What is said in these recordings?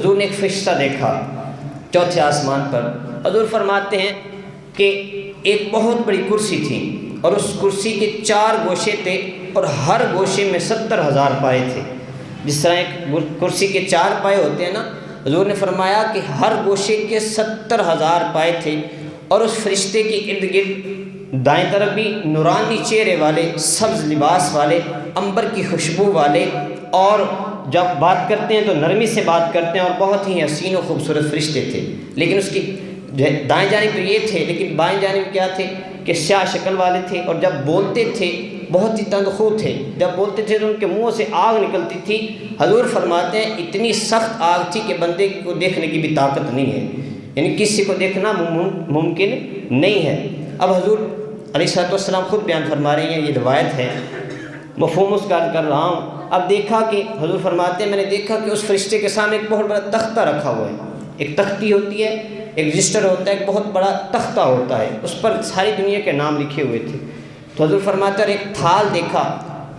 حضور نے ایک فرشتہ دیکھا چوتھے آسمان پر۔ حضور فرماتے ہیں کہ ایک بہت بڑی کرسی تھی اور اس کرسی کے 4 گوشے تھے اور ہر گوشے میں 70,000 پائے تھے۔ جس طرح ایک کرسی کے 4 پائے ہوتے ہیں نا، حضور نے فرمایا کہ ہر گوشے کے 70,000 پائے تھے، اور اس فرشتے کے ارد گرد دائیں طرف بھی نورانی چہرے والے، سبز لباس والے، عنبر کی خوشبو والے، اور جب بات کرتے ہیں تو نرمی سے بات کرتے ہیں، اور بہت ہی حسین و خوبصورت فرشتے تھے۔ لیکن اس کی دائیں جانب تو یہ تھے، لیکن بائیں جانب کیا تھے کہ سیاہ شکل والے تھے، اور جب بولتے تھے بہت ہی تند خو تھے۔ جب بولتے تھے تو ان کے منہ سے آگ نکلتی تھی۔ حضور فرماتے ہیں اتنی سخت آگ تھی کہ بندے کو دیکھنے کی بھی طاقت نہیں ہے، یعنی کسی کو دیکھنا ممکن نہیں ہے۔ اب حضور علیہ الصلوۃ والسلام خود بیان فرما رہے ہیں، یہ روایت ہے، مفہوم اس کا کر رہا ہوں۔ اب دیکھا کہ حضور فرماتے ہیں میں نے دیکھا کہ اس فرشتے کے سامنے ایک بہت بڑا تختہ رکھا ہوا ہے۔ ایک تختی ہوتی ہے، ایک رجسٹر ہوتا ہے، ایک بہت بڑا تختہ ہوتا ہے، اس پر ساری دنیا کے نام لکھے ہوئے تھے۔ تو حضور فرماتے ہیں اور ایک تھال دیکھا،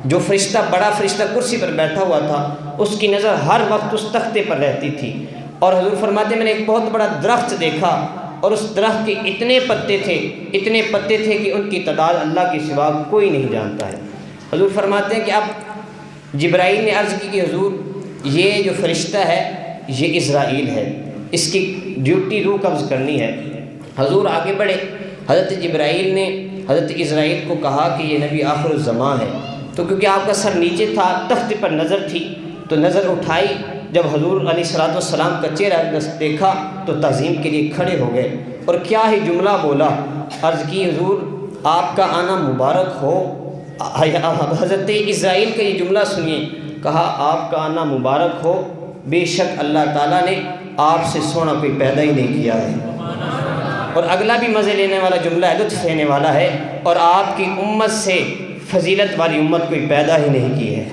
جو فرشتہ بڑا فرشتہ کرسی پر بیٹھا ہوا تھا، اس کی نظر ہر وقت اس تختے پر رہتی تھی۔ اور حضور فرماتے ہیں میں نے ایک بہت بڑا درخت دیکھا، اور اس درخت کے اتنے پتے تھے کہ ان کی تعداد اللہ کے سوا کوئی نہیں جانتا ہے۔ حضور فرماتے ہیں کہ اب جبرائیل نے عرض کی کہ حضور یہ جو فرشتہ ہے یہ اسرائیل ہے، اس کی ڈیوٹی روح قبض کرنی ہے۔ حضور آگے بڑھے، حضرت جبرائیل نے حضرت اسرائیل کو کہا کہ یہ نبی آخر الزمان ہے۔ تو کیونکہ آپ کا سر نیچے تھا، تخت پر نظر تھی، تو نظر اٹھائی، جب حضور علیہ الصلوۃ والسلام کا چہرہ دیکھا تو تعظیم کے لیے کھڑے ہو گئے، اور کیا ہی جملہ بولا، عرض کی حضور آپ کا آنا مبارک ہو۔ حضرت اسرائیل کا یہ جملہ سنیے، کہا آپ کا آنا مبارک ہو، بے شک اللہ تعالیٰ نے آپ سے سونا کوئی پیدا ہی نہیں کیا ہے۔ اور اگلا بھی مزے لینے والا جملہ ہے، لطف لینے والا ہے، اور آپ کی امت سے فضیلت والی امت کوئی پیدا ہی نہیں کی ہے۔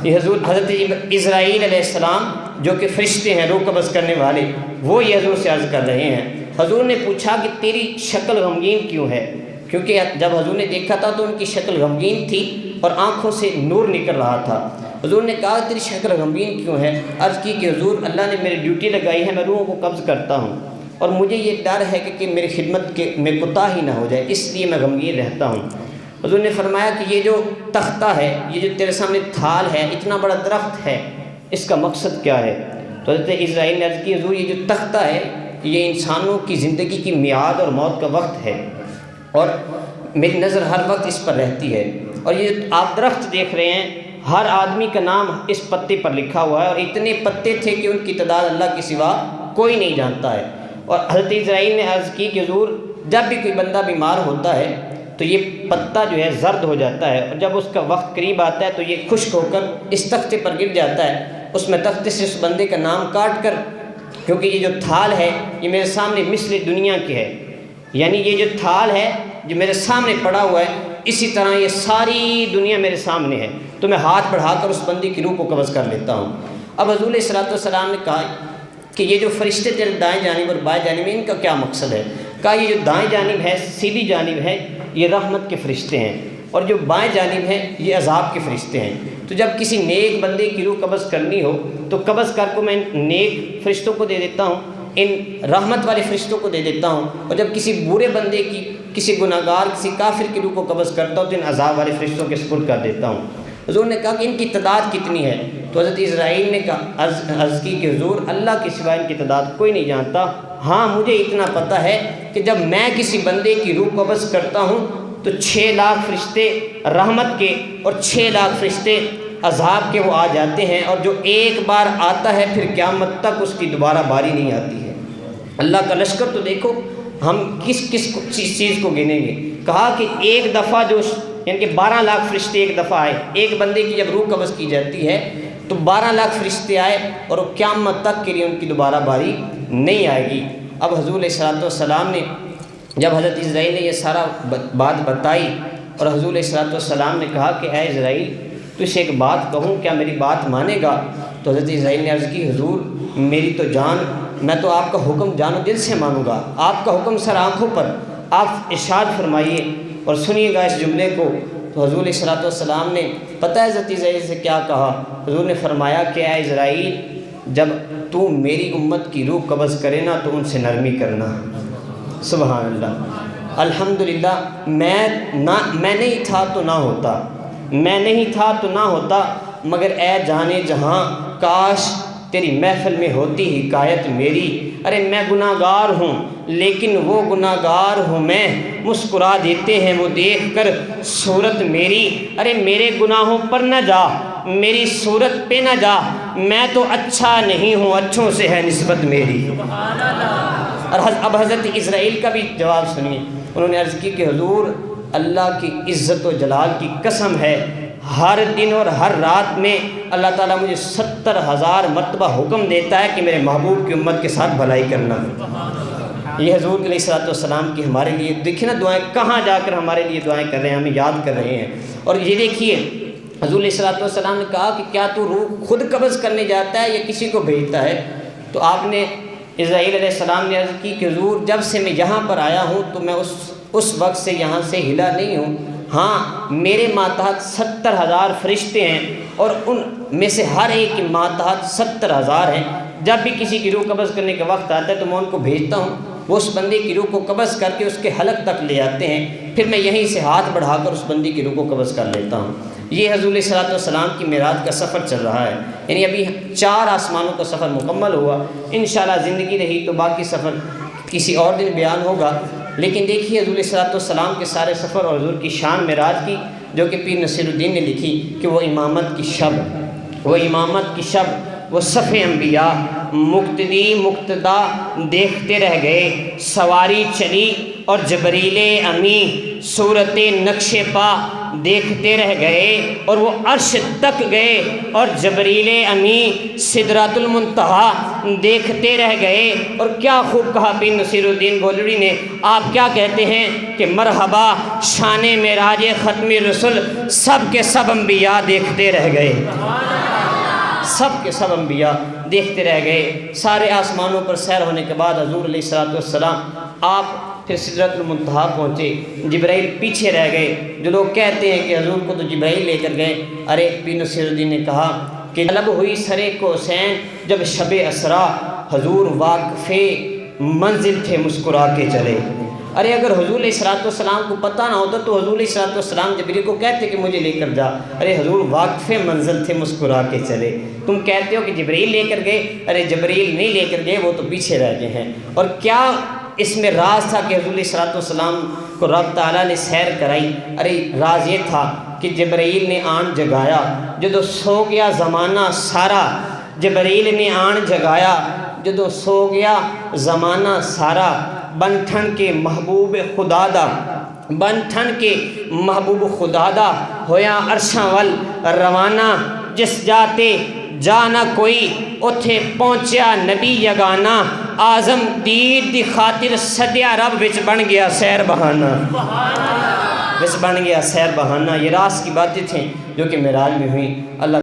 یہ حضرت اسرائیل علیہ السلام جو کہ فرشتے ہیں روح قبض کرنے والے، وہ یہ حضور سے عرض کر رہے ہیں۔ حضور نے پوچھا کہ تیری شکل غمگین کیوں ہے؟ کیونکہ جب حضور نے دیکھا تھا تو ان کی شکل غمگین تھی اور آنکھوں سے نور نکل رہا تھا۔ حضور نے کہا تیری شکل غمگین کیوں ہے؟ عرض کی کہ حضور اللہ نے میری ڈیوٹی لگائی ہے، میں روحوں کو قبض کرتا ہوں، اور مجھے یہ ڈر ہے کہ میری خدمت میں کوتاہی نہ ہو جائے، اس لیے میں غمگین رہتا ہوں۔ حضور نے فرمایا کہ یہ جو تختہ ہے، یہ جو تیرے سامنے تھال ہے، اتنا بڑا درخت ہے، اس کا مقصد کیا ہے؟ تو حضرت اسرائیل نے عرض کی حضور یہ جو تختہ ہے یہ انسانوں کی زندگی کی میعاد اور موت کا وقت ہے، اور میری نظر ہر وقت اس پر رہتی ہے، اور یہ آپ درخت دیکھ رہے ہیں ہر آدمی کا نام اس پتے پر لکھا ہوا ہے، اور اتنے پتے تھے کہ ان کی تعداد اللہ کے سوا کوئی نہیں جانتا ہے۔ اور حضرت اسرائیل نے عرض کی کہ حضور جب بھی کوئی بندہ بیمار ہوتا ہے تو یہ پتا جو ہے زرد ہو جاتا ہے، اور جب اس کا وقت قریب آتا ہے تو یہ خشک ہو کر اس تختے پر گر جاتا ہے۔ اس میں تختے سے اس بندے کا نام کاٹ کر، کیونکہ یہ جو تھال ہے یہ میرے سامنے مثل دنیا کی ہے، یعنی یہ جو تھال ہے جو میرے سامنے پڑا ہوا ہے اسی طرح یہ ساری دنیا میرے سامنے ہے، تو میں ہاتھ بڑھا کر اس بندے کی روح کو قبض کر لیتا ہوں۔ اب حضور علیہ الصلوۃ والسلام نے کہا کہ یہ جو فرشتے تیرے دائیں جانب اور بائیں جانب ان کا کیا مقصد ہے؟ کہا یہ جو دائیں جانب ہے، سیدھی جانب ہے، یہ رحمت کے فرشتے ہیں، اور جو بائیں جانب ہیں یہ عذاب کے فرشتے ہیں۔ تو جب کسی نیک بندے کی روح قبض کرنی ہو تو قبض کر کو میں ان نیک فرشتوں کو دے دیتا ہوں، ان رحمت والے فرشتوں کو دے دیتا ہوں، اور جب کسی برے بندے کی، کسی گناہ گار، کسی کافر کی روح کو قبض کرتا ہوں تو ان عذاب والے فرشتوں کے سپرد کر دیتا ہوں۔ حضور نے کہا کہ ان کی تعداد کتنی ہے؟ تو حضرت اسرائیل نے کہا عرض کی کہ حضور اللہ کے سوا ان کی تعداد کوئی نہیں جانتا، ہاں مجھے اتنا پتہ ہے کہ جب میں کسی بندے کی روح قبض کرتا ہوں تو 6 لاکھ فرشتے رحمت کے اور 6 لاکھ فرشتے عذاب کے وہ آ جاتے ہیں، اور جو ایک بار آتا ہے پھر قیامت تک اس کی دوبارہ باری نہیں آتی ہے۔ اللہ کا لشکر تو دیکھو، ہم کس چیز کو گنیں گے؟ کہا کہ ایک دفعہ جو یعنی کہ 12 لاکھ فرشتے ایک دفعہ آئے، ایک بندے کی جب روح قبض کی جاتی ہے تو 12 لاکھ فرشتے آئے، اور وہ قیامت تک کے لیے ان کی دوبارہ باری نہیں آئے گی۔ اب حضور علیہ الصلوۃ والسلام نے جب حضرت اسرائیل نے یہ سارا بات بتائی، اور حضور علیہ الصلوۃ والسلام نے کہا کہ اے اسرائیل تو اسے ایک بات کہوں، کیا میری بات مانے گا؟ تو حضرت اسرائیل نے عرض کی حضور میری تو جان، میں تو آپ کا حکم جان و دل سے مانوں گا، آپ کا حکم سر آنکھوں پر، آپ ارشاد فرمائیے اور سنیے گا اس جملے کو۔ تو حضور علیہ الصلوۃ والسلام نے پتہ ہے حضرت اسرائیل سے کیا کہا؟ حضور نے فرمایا کہ اے اسرائیل جب تو میری امت کی روح قبض کرے نا تو ان سے نرمی کرنا۔ سبحان اللہ، الحمدللہ میں نہیں تھا تو نہ ہوتا، میں نہیں تھا تو نہ ہوتا، مگر اے جانے جہاں کاش تیری محفل میں ہوتی حکایت میری۔ ارے میں گناہ گار ہوں لیکن وہ گناہ گار ہوں میں، مسکرا دیتے ہیں وہ دیکھ کر صورت میری۔ ارے میرے گناہوں پر نہ جا، میری صورت پہ نہ جا، میں تو اچھا نہیں ہوں، اچھوں سے ہے نسبت میری۔ اور اب حضرت اسرائیل کا بھی جواب سنیے، انہوں نے عرض کی کہ حضور اللہ کی عزت و جلال کی قسم ہے، ہر دن اور ہر رات میں اللہ تعالیٰ مجھے 70,000 مرتبہ حکم دیتا ہے کہ میرے محبوب کی امت کے ساتھ بھلائی کرنا۔ یہ حضور علیہ الصلوۃ والسلام کی ہمارے لیے دیکھیں نا دعائیں، کہاں جا کر ہمارے لیے دعائیں کر رہے ہیں، ہمیں یاد کر رہے ہیں۔ اور یہ دیکھیے حضور علیہ الصلوۃ والسلام نے کہا کہ کیا تو روح خود قبض کرنے جاتا ہے یا کسی کو بھیجتا ہے؟ تو آپ نے اسرائیل علیہ السلام نے عرض کی کہ حضور جب سے میں یہاں پر آیا ہوں تو میں اس وقت سے یہاں سے ہلا نہیں ہوں، ہاں میرے ماتحت 70,000 فرشتے ہیں اور ان میں سے ہر ایک کے ماتحت 70,000 ہیں۔ جب بھی کسی کی روح قبض کرنے کا وقت آتا ہے تو میں ان کو بھیجتا ہوں، وہ اس بندے کی روح کو قبض کر کے اس کے حلق تک لے آتے ہیں، پھر میں یہیں سے ہاتھ بڑھا کر اس بندے کی روح کو قبض کر لیتا ہوں۔ یہ حضور علیہ الصلوۃ والسلام کی معراج کا سفر چل رہا ہے، یعنی ابھی 4 آسمانوں کا سفر مکمل ہوا، انشاءاللہ زندگی رہی تو باقی سفر کسی اور دن بیان ہوگا۔ لیکن دیکھیے حضور علیہ الصلوۃ والسلام کے سارے سفر اور حضور کی شان معراج کی، جو کہ پیر نصیر الدین نے لکھی کہ وہ امامت کی شب، وہ صف انبیاء، مقتدی مقتدا دیکھتے رہ گئے، سواری چلی اور جبریل امی صورت نقش پا دیکھتے رہ گئے، اور وہ عرش تک گئے اور جبریل امی سدرۃ المنتہا دیکھتے رہ گئے۔ اور کیا خوب کہا پیر نصیر الدین گولڑی نے، آپ کیا کہتے ہیں کہ مرحبا شان معراج ختم رسول، سب کے سب انبیاء دیکھتے رہ گئے، سب کے سب انبیاء دیکھتے رہ گئے۔ سارے آسمانوں پر سیر ہونے کے بعد حضور علیہ الصلوۃ والسلام آپ پھر سدرۃ المنتہا پہنچے، جبرائیل پیچھے رہ گئے۔ جو لوگ کہتے ہیں کہ حضور کو تو جبرائیل لے کر گئے، ارے پیر نصیر الدین نے کہا کہ طلب ہوئی سرے کو حسین جب شب اسرا، حضور واقف منزل تھے مسکرا کے چلے۔ ارے اگر حضور علیہ الصلوۃ والسلام کو پتہ نہ ہوتا تو حضور علیہ الصلوۃ والسلام جبریل کو کہتے کہ مجھے لے کر جا، ارے حضور واقف منزل تھے مسکرا کے چلے۔ تم کہتے ہو کہ جبریل لے کر گئے، ارے جبریل نہیں لے کر گئے، وہ تو پیچھے رہ گئے ہیں۔ اور کیا اس میں راز تھا کہ حضور علیہ الصلوۃ والسلام کو رب تعالیٰ نے سیر کرائی؟ ارے راز یہ تھا کہ جبریل نے آن جگایا، جدو سو گیا زمانہ سارا، جبریل نے آن جگایا جدو سو گیا زمانہ سارا، بنٹھن کے محبوب خدا دا، بنٹھن کے محبوب خدا دا، ہویا عرشاں ول روانہ، جس جاتے جانا کوئی اتھے پہنچیا نبی یگانا، آزم دید دی خاطر صدیا رب وچ بن گیا سیر بہانہ، وچ بن گیا سیر بہانہ۔ یہ راز کی باتیں تھیں جو کہ معراج میں ہوئی۔ اللہ